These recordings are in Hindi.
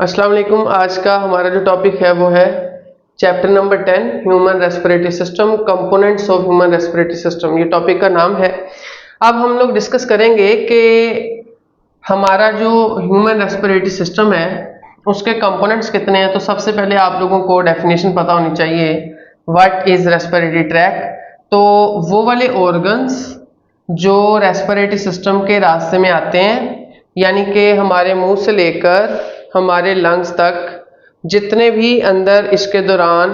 अस्सलाम वालेकुम। आज का हमारा जो टॉपिक है वो है chapter number 10 human respiratory system, components of human respiratory system, ये टॉपिक का नाम है। अब हम लोग डिस्कस करेंगे कि हमारा जो ह्यूमन रेस्पिरेटरी सिस्टम है उसके कंपोनेंट्स कितने हैं। तो सबसे पहले आप लोगों को डेफिनेशन पता होनी चाहिए, व्हाट इज रेस्पिरेटरी ट्रैक। तो वो वाले ऑर्गन्स जो रेस्पिरेटरी सिस्टम के रास्ते में आते हैं, यानी कि हमारे मुंह से लेकर हमारे लंग्स तक जितने भी अंदर इसके दौरान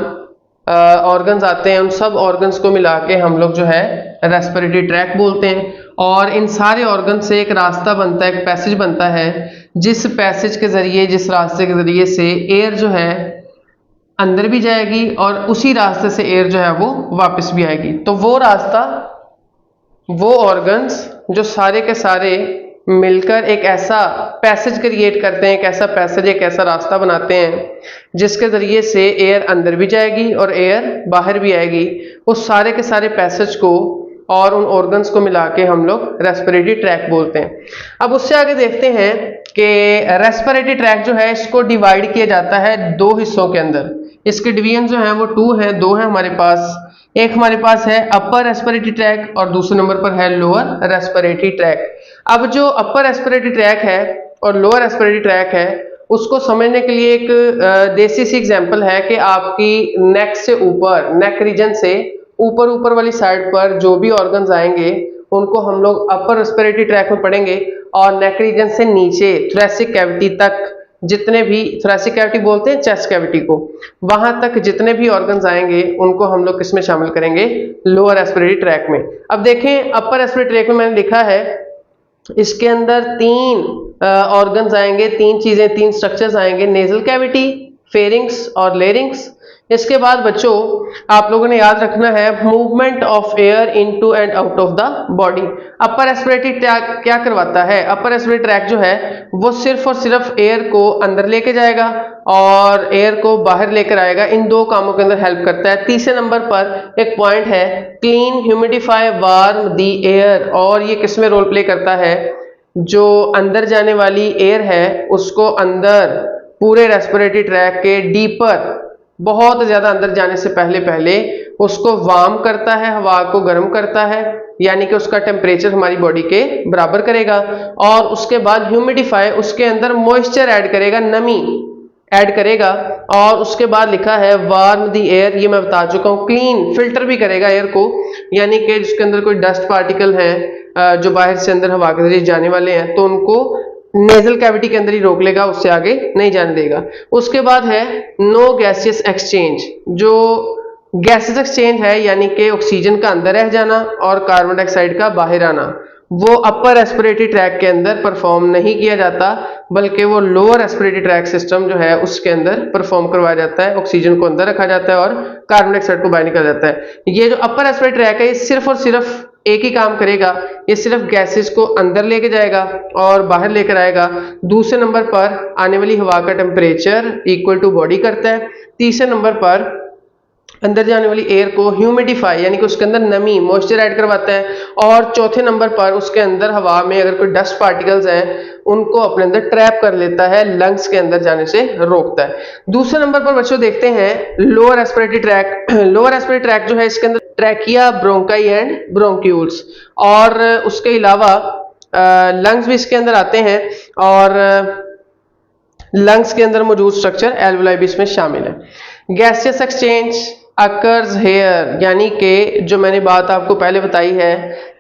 ऑर्गन्स आते हैं, उन सब ऑर्गन्स को मिला के हम लोग जो है रेस्पिरेटरी ट्रैक बोलते हैं। और इन सारे ऑर्गन से एक रास्ता बनता है, एक पैसेज बनता है, जिस पैसेज के जरिए, जिस रास्ते के जरिए से एयर जो है अंदर भी जाएगी और उसी रास्ते से एयर जो है वो वापस भी आएगी। तो वो रास्ता, वो ऑर्गन्स जो सारे के सारे मिलकर एक ऐसा पैसेज क्रिएट करते हैं, एक ऐसा पैसेज, एक ऐसा रास्ता बनाते हैं जिसके जरिए से एयर अंदर भी जाएगी और एयर बाहर भी आएगी। उस सारे के सारे पैसेज को और उन ऑर्गन्स को मिला के हम लोग रेस्पिरेटरी ट्रैक बोलते हैं। अब उससे आगे देखते हैं कि रेस्पिरेटरी ट्रैक जो है इसको डिवाइड किया जाता है दो हिस्सों के अंदर। इसके डिवीजन जो है वो दो है हमारे पास। एक हमारे पास है अपर रेस्पिरेटरी ट्रैक और दूसरे नंबर पर है लोअर रेस्पिरेटरी ट्रैक। अब जो अपर रेस्पिरेटरी ट्रैक है और लोअर रेस्पिरेटरी ट्रैक है, उसको समझने के लिए एक देसी सी एग्जांपल है कि आपकी नेक से ऊपर, नेक रीजन से ऊपर वाली साइड पर जो भी ऑर्गन्स आएंगे उनको हम लोग अपर रेस्पिरेटरी ट्रैक में पढ़ेंगे, और नेक रीजन से नीचे थोरेसिक कैविटी तक जितने भी, थोरेसिक कैविटी बोलते हैं चेस्ट कैविटी को, वहां तक जितने भी ऑर्गन्स आएंगे उनको हम लोग किसमें शामिल करेंगे, लोअर रेस्पिरेटरी ट्रैक में। अब देखें अपर रेस्पिरेटरी ट्रैक में मैंने लिखा है इसके अंदर तीन ऑर्गन्स आएंगे, तीन चीजें, तीन स्ट्रक्चर्स आएंगे, नेजल कैविटी, फेरिंग्स और लेरिंग्स। इसके बाद बच्चों आप लोगों ने याद रखना है movement of air into and out of the body. Upper respiratory tract क्या करवाता है? अपर रेस्पिरेटरी ट्रैक जो है वो सिर्फ और सिर्फ एयर को अंदर लेके जाएगा और एयर को बाहर लेकर आएगा। इन दो कामों के अंदर हेल्प करता है। तीसरे नंबर पर एक पॉइंट है clean, humidify, warm the air, और ये किसमें रोल प्ले करता है? जो अंदर जाने वाली एयर है उसको अंदर पूरे रेस्पिरेटरी ट्रैक के डीपर, बहुत ज्यादा अंदर जाने से पहले उसको वार्म करता है, हवा को गर्म करता है, यानी कि उसका टेम्परेचर हमारी बॉडी के बराबर करेगा। और उसके बाद ह्यूमिडिफाई, उसके अंदर मॉइस्चर ऐड करेगा, नमी ऐड करेगा। और उसके बाद लिखा है वार्म द एयर, ये मैं बता चुका हूँ। क्लीन, फिल्टर भी करेगा एयर को, यानी कि जिसके अंदर कोई डस्ट पार्टिकल है जो बाहर से अंदर हवा के जरिए जाने वाले हैं तो उनको नेजल कैविटी के अंदर ही रोक लेगा, उससे आगे नहीं जाने देगा। उसके बाद है नो गैसियस एक्सचेंज। जो गैसेस एक्सचेंज है, यानी कि ऑक्सीजन का अंदर रह जाना और कार्बन डाइऑक्साइड का बाहर आना, वो अपर रेस्पिरेटरी ट्रैक के अंदर परफॉर्म नहीं किया जाता, बल्कि वो लोअर रेस्पिरेटरी ट्रैक सिस्टम जो है उसके अंदर परफॉर्म करवाया जाता है। ऑक्सीजन को अंदर रखा जाता है और कार्बन डाइऑक्साइड को बाहर निकाला जाता है। ये जो अपर रेस्पिरेटरी ट्रैक है ये सिर्फ और सिर्फ एक ही काम करेगा, ये सिर्फ गैसेस को अंदर लेके जाएगा और बाहर लेकर आएगा। दूसरे नंबर पर आने वाली हवा का टेम्परेचर इक्वल टू बॉडी करता है। तीसरे नंबर पर अंदर जाने वाली एयर को ह्यूमिडिफाई, यानी कि उसके अंदर नमी, मॉइस्चर ऐड करवाता है। और चौथे नंबर पर उसके अंदर हवा में अगर कोई डस्ट पार्टिकल्स हैं उनको अपने अंदर ट्रैप कर लेता है, लंग्स के अंदर जाने से रोकता है। दूसरे नंबर पर बच्चों देखते हैं lower respiratory tract. Lower respiratory tract जो है इसके अंदर ट्रैकिया, ब्रोंकाई एंड ब्रोंक्यूल्स, और उसके अलावा लंग्स भी इसके अंदर आते हैं, और लंग्स के अंदर मौजूद स्ट्रक्चर एल्वुलाई भी इसमें शामिल है। गैसियस एक्सचेंज अकर्स हेयर, यानी कि जो मैंने बात आपको पहले बताई है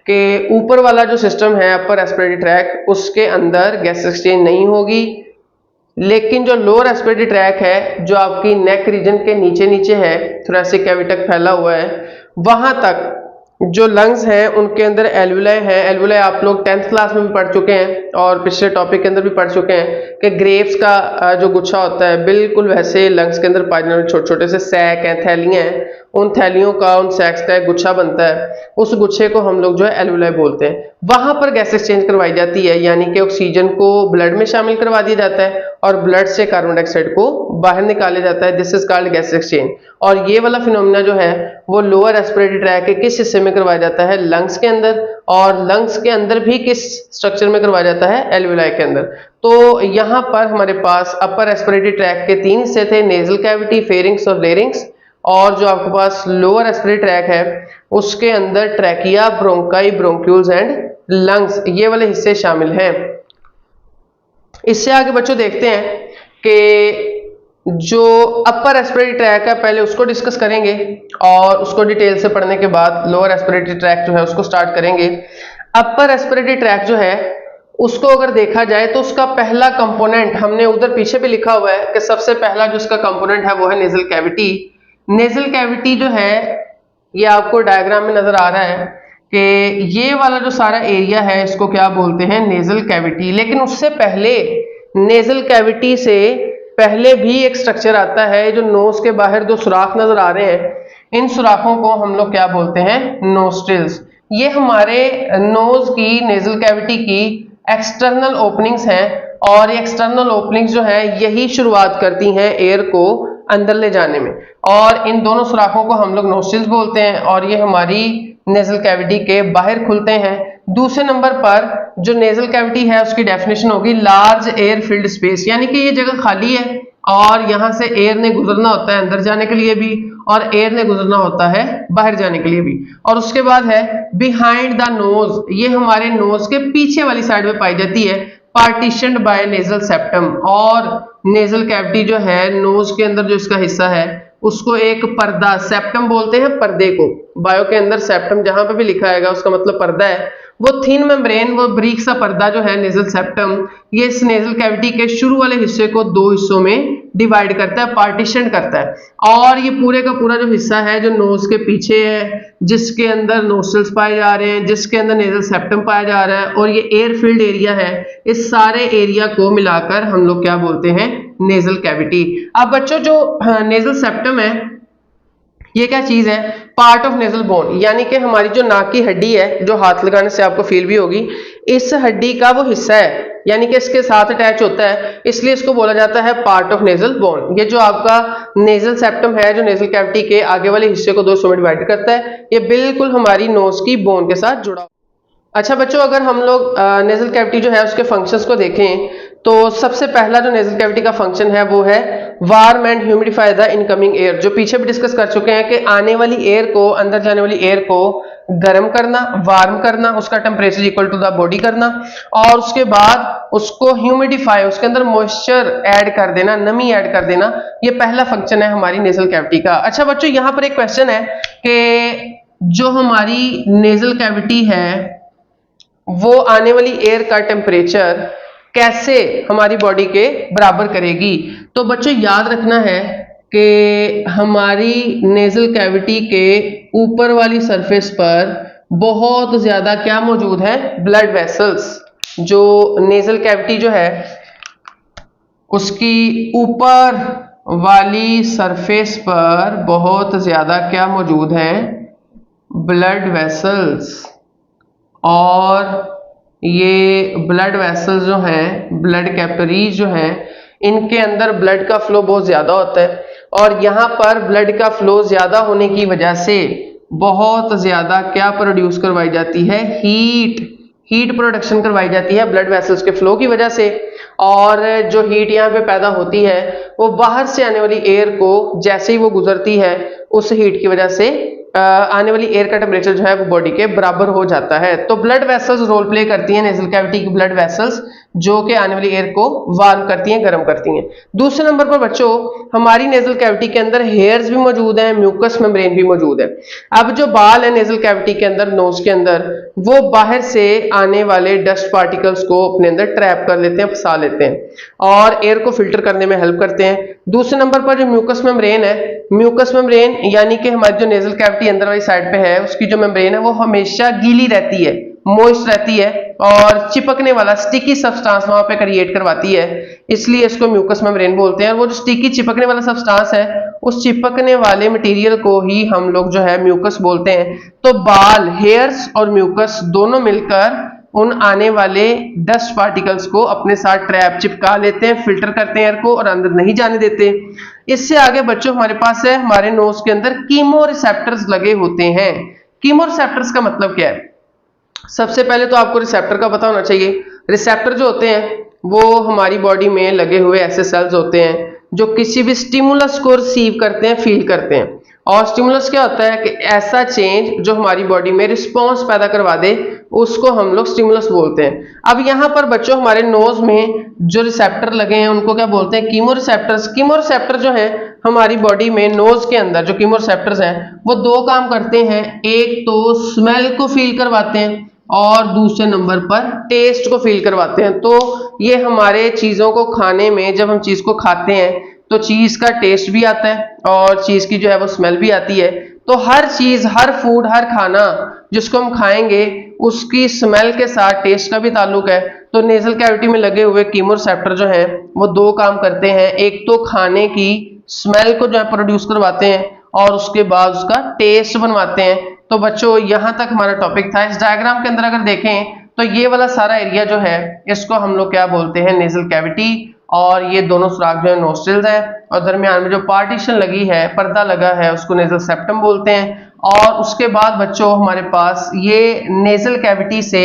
कि ऊपर वाला जो सिस्टम है अपर रेस्पिरेटरी ट्रैक, उसके अंदर गैस एक्सचेंज नहीं होगी, लेकिन जो लोअर रेस्पिरेटरी ट्रैक है जो आपकी नेक रीजन के नीचे है, थोरेसिक कैविटी तक फैला हुआ है, वहां तक जो लंग्स हैं उनके अंदर एल्वुलाई है। एल्वुलाई आप लोग 10th क्लास में भी पढ़ चुके हैं और पिछले टॉपिक के अंदर भी पढ़ चुके हैं कि ग्रेप्स का जो गुच्छा होता है बिल्कुल वैसे लंग्स के अंदर पाए जाने वाले छोटे छोटे से सैक हैं, थैलियां हैं, उन थैलियों का, उन सैक्स का एक गुच्छा बनता है। उस गुच्छे को हम लोग जो है एल्वुलाई बोलते हैं। वहां पर गैस एक्सचेंज करवाई जाती है, यानी कि ऑक्सीजन को ब्लड में शामिल करवा दिया जाता है और ब्लड से कार्बन डाइऑक्साइड को बाहर निकाला जाता है। This is called gas exchange. और ये वाला फिनोमेना जो है वो लोअर रेस्पिरेटरी ट्रैक के किस हिस्से में करवाया जाता है? लंग्स के अंदर। और लंग्स के अंदर भी किस स्ट्रक्चर में करवाया जाता है? एल्वियोलाई के अंदर। तो यहाँ पर हमारे पास अपर रेस्पिरेटरी ट्रैक के 3 हिस्से थे, नेजल कैविटी, फेरिंग्स और लेरिंग्स। और जो आपके पास लोअर रेस्पिरेटरी ट्रैक है उसके अंदर trachea, bronchi, bronchioles and lungs, ये वाले हिस्से शामिल हैं। इससे आगे बच्चों देखते हैं कि जो अपर रेस्पिरेटरी ट्रैक है पहले उसको डिस्कस करेंगे और उसको डिटेल से पढ़ने के बाद लोअर रेस्पिरेटरी ट्रैक जो है उसको स्टार्ट करेंगे। अपर रेस्पिरेटरी ट्रैक जो है उसको अगर देखा जाए तो उसका पहला कंपोनेंट हमने उधर पीछे भी लिखा हुआ है कि सबसे पहला जो उसका कंपोनेंट है वो है नेजल कैविटी। नेजल कैविटी जो है ये आपको डायग्राम में नजर आ रहा है कि ये वाला जो सारा एरिया है इसको क्या बोलते हैं? Nasal cavity. लेकिन उससे पहले नेजल कैविटी से पहले भी एक स्ट्रक्चर आता है, जो नोज के बाहर 2 सुराख नजर आ रहे हैं, इन सुराखों को हम लोग क्या बोलते हैं? नोस्ट्रिल्स। ये हमारे नोज की, नेजल कैविटी की एक्सटर्नल ओपनिंग्स हैं और ये एक्सटर्नल ओपनिंग्स जो है यही शुरुआत करती हैं एयर को अंदर ले जाने में, और इन दोनों सुराखों को हम लोग नोस्ट्रिल्स बोलते हैं और ये हमारी नेजल कैविटी के बाहर खुलते हैं। दूसरे नंबर पर जो नेजल कैविटी है उसकी डेफिनेशन होगी लार्ज एयर फिल्ड स्पेस, यानी कि ये जगह खाली है और यहां से एयर ने गुजरना होता है अंदर जाने के लिए भी और एयर ने गुजरना होता है बाहर जाने के लिए भी। और उसके बाद है बिहाइंड द नोज, ये हमारे नोज के पीछे वाली साइड में पाई जाती है, पार्टीशनड बाय नेजल सेप्टम। और नेजल कैविटी जो है नोज के अंदर जो इसका हिस्सा है उसको एक पर्दा, सेप्टम बोलते हैं पर्दे को। बायो के अंदर सेप्टम जहां पे भी लिखा है उसका मतलब पर्दा है। वो थिन मेम्ब्रेन, वो ब्रीक सा पर्दा जो है नेजल सेप्टम, ये इस नेजल कैविटी के शुरू वाले हिस्से को 2 हिस्सों में डिवाइड करता है, पार्टीशन करता है। और ये पूरे का पूरा जो हिस्सा है जो नोज के पीछे है, जिसके अंदर नोस्ट्रिल्स पाए जा रहे हैं, जिसके अंदर नेजल सेप्टम पाया जा रहा है और ये एयर फिल्ड एरिया है, इस सारे एरिया को मिलाकर हम लोग क्या बोलते हैं? Nasal cavity. अब बच्चों जो नेजल सेप्टम है ये क्या चीज है? पार्ट ऑफ नेजल बोन, यानी कि हमारी जो नाक की हड्डी है, जो हाथ लगाने से आपको फील भी होगी, इस हड्डी का वो हिस्सा है, यानी कि इसके साथ अटैच होता है, इसलिए इसको बोला जाता है पार्ट ऑफ नेजल बोन। ये जो आपका नेजल सेप्टम है जो नेजल कैविटी के आगे वाले हिस्से को 2 हिस्सों में डिवाइड करता है, ये बिल्कुल हमारी नोज की बोन के साथ जुड़ा। अच्छा बच्चों, अगर हम लोग नेजल कैविटी जो है उसके फंक्शंस को देखें तो सबसे पहला जो नेजल कैविटी का फंक्शन है वो है warm and humidify the incoming air, जो पीछे भी डिस्कस कर चुके हैं कि आने वाली एयर को, अंदर जाने वाली एयर को गर्म करना, वार्म करना, उसका temperature equal to the body करना, और उसके बाद उसको ह्यूमिडिफाई, उसके अंदर मॉइस्चर ऐड कर देना, नमी ऐड कर देना। ये पहला फंक्शन है हमारी नेजल कैविटी का। अच्छा बच्चों, यहाँ पर एक क्वेश्चन है कि जो हमारी नेजल कैविटी है वो आने वाली एयर का टेम्परेचर कैसे हमारी बॉडी के बराबर करेगी? तो बच्चों याद रखना है कि हमारी नेजल कैविटी के ऊपर वाली सरफेस पर बहुत ज्यादा क्या मौजूद है? Blood vessels. जो नेजल कैविटी जो है उसकी ऊपर वाली सरफेस पर बहुत ज्यादा क्या मौजूद है? Blood vessels. और ये ब्लड वेसल्स जो हैं, ब्लड कैपिलरीज जो हैं, इनके अंदर ब्लड का फ्लो बहुत ज्यादा होता है और यहाँ पर ब्लड का फ्लो ज्यादा होने की वजह से बहुत ज्यादा क्या प्रोड्यूस करवाई जाती है? हीट प्रोडक्शन करवाई जाती है ब्लड वेसल्स के फ्लो की वजह से। और जो हीट यहाँ पे पैदा होती है वो बाहर से आने वाली एयर को जैसे ही वो गुजरती है उस हीट की वजह से आने वाली एयर का टेम्परेचर जो है वो बॉडी के बराबर हो जाता है। तो ब्लड वेसल्स रोल प्ले करती हैं, नेजल कैविटी की ब्लड वेसल्स, जो कि आने वाली एयर को वार्म करती हैं, गर्म करती हैं। दूसरे नंबर पर बच्चों हमारी नेजल कैविटी के अंदर हेयर्स भी मौजूद हैं, म्यूकस मेम्ब्रेन भी मौजूद है। अब जो बाल है नेजल कैविटी के अंदर, नोज के अंदर, वो बाहर से आने वाले डस्ट पार्टिकल्स को अपने अंदर ट्रैप कर लेते हैं, फंसा लेते हैं और एयर को फिल्टर करने में हेल्प करते हैं। दूसरे नंबर पर जो म्यूकस मेम्ब्रेन है, म्यूकस मेम्ब्रेन यानी कि हमारी जो नेजल कैविटी अंदर वाली साइड पे है उसकी जो मेम्ब्रेन है वो हमेशा गीली रहती है, मॉइस्ट रहती है और चिपकने वाला स्टिकी सब्सटेंस वहां पे क्रिएट करवाती है, इसलिए इसको म्यूकस मेम्ब्रेन बोलते हैं। और वो जो स्टिकी चिपकने वाला सब्सटेंस है, उस चिपकने वाले मटेरियल को ही हम लोग जो है म्यूकस बोलते हैं। तो बाल, हेयर्स और म्यूकस दोनों मिलकर उन आने वाले डस्ट पार्टिकल्स को अपने साथ ट्रैप चिपका लेते हैं, फिल्टर करते हैं एयर को और अंदर नहीं जाने देते। इससे आगे बच्चों हमारे पास है, हमारे नोज के अंदर कीमोरिसेप्टर्स लगे होते हैं। कीमोरिसेप्टर्स का मतलब क्या है? सबसे पहले तो आपको रिसेप्टर का पता होना चाहिए। रिसेप्टर जो होते हैं वो हमारी बॉडी में लगे हुए ऐसे सेल्स होते हैं जो किसी भी स्टिमुलस को रिसीव करते हैं, फील करते हैं। और स्टिमुलस क्या होता है कि ऐसा चेंज जो हमारी बॉडी में रिस्पॉन्स पैदा करवा दे, उसको हम लोग स्टिमुलस बोलते हैं। अब यहाँ पर बच्चों हमारे नोज में जो रिसेप्टर लगे हैं उनको क्या बोलते हैं? कीमोरिसेप्टर्स। कीमोरिसेप्टर जो है हमारी बॉडी में नोज के अंदर जो कीमोरिसेप्टर्स हैं वो दो काम करते हैं। एक तो स्मेल को फील करवाते हैं और दूसरे नंबर पर टेस्ट को फील करवाते हैं। तो ये हमारे चीजों को खाने में, जब हम चीज को खाते हैं तो चीज का टेस्ट भी आता है और चीज की जो है वो स्मेल भी आती है। तो हर चीज, हर फूड, हर खाना जिसको हम खाएंगे उसकी स्मेल के साथ टेस्ट का भी ताल्लुक है। तो नेजल कैविटी में लगे हुए कीमोरिसेप्टर जो है वो दो काम करते हैं। एक तो खाने की स्मेल को जो है प्रोड्यूस करवाते हैं और उसके बाद उसका टेस्ट बनवाते हैं। तो बच्चों यहां तक हमारा टॉपिक था। इस डायग्राम के अंदर अगर देखें तो ये वाला सारा एरिया जो है इसको हम लोग क्या बोलते हैं? Nasal cavity. और ये दोनों सुराख जो है नोस्ट्रिल्स है और दरमियान में जो पार्टीशन लगी है, पर्दा लगा है, उसको नेजल सेप्टम बोलते हैं। और उसके बाद बच्चों हमारे पास ये नेजल कैविटी से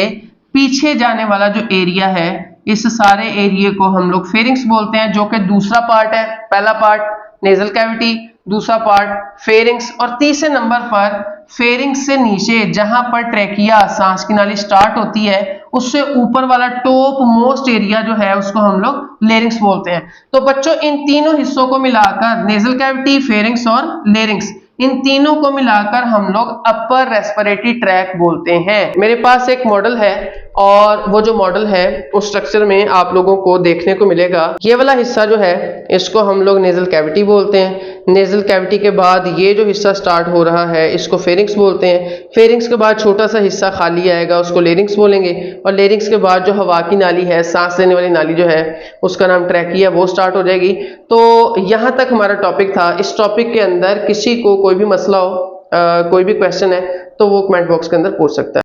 पीछे जाने वाला जो एरिया है, इस सारे एरिया को हम लोग फेरिंग्स बोलते हैं, जो कि दूसरा पार्ट है। पहला पार्ट नेजल कैविटी, दूसरा पार्ट फेरिंग्स और तीसरे नंबर पर फेरिंग्स से नीचे जहां पर ट्रेकिया, सांस की नाली स्टार्ट होती है, उससे ऊपर वाला टॉप मोस्ट एरिया जो है उसको हम लोग लेरिंग्स बोलते हैं। तो बच्चों इन तीनों हिस्सों को मिलाकर नेजल कैविटी, फेरिंग्स और लेरिंग्स, इन तीनों को मिलाकर हम लोग अपर रेस्पिरेटरी ट्रैक बोलते हैं। मेरे पास एक मॉडल है और वो जो मॉडल है उस स्ट्रक्चर में आप लोगों को देखने को मिलेगा, ये वाला हिस्सा जो है इसको हम लोग नेजल कैविटी बोलते हैं। नेजल कैविटी के बाद ये जो हिस्सा स्टार्ट हो रहा है इसको फेरिंग्स बोलते हैं। फेरिंग्स के बाद छोटा सा हिस्सा खाली आएगा, उसको लेरिंग्स बोलेंगे। और लेरिंग्स के बाद जो हवा की नाली है, सांस लेने वाली नाली जो है, उसका नाम ट्रैकिया, वो स्टार्ट हो जाएगी। तो यहाँ तक हमारा टॉपिक था। इस टॉपिक के अंदर किसी को कोई भी मसला हो, कोई भी क्वेश्चन है तो वो कमेंट बॉक्स के अंदर पूछ सकता है।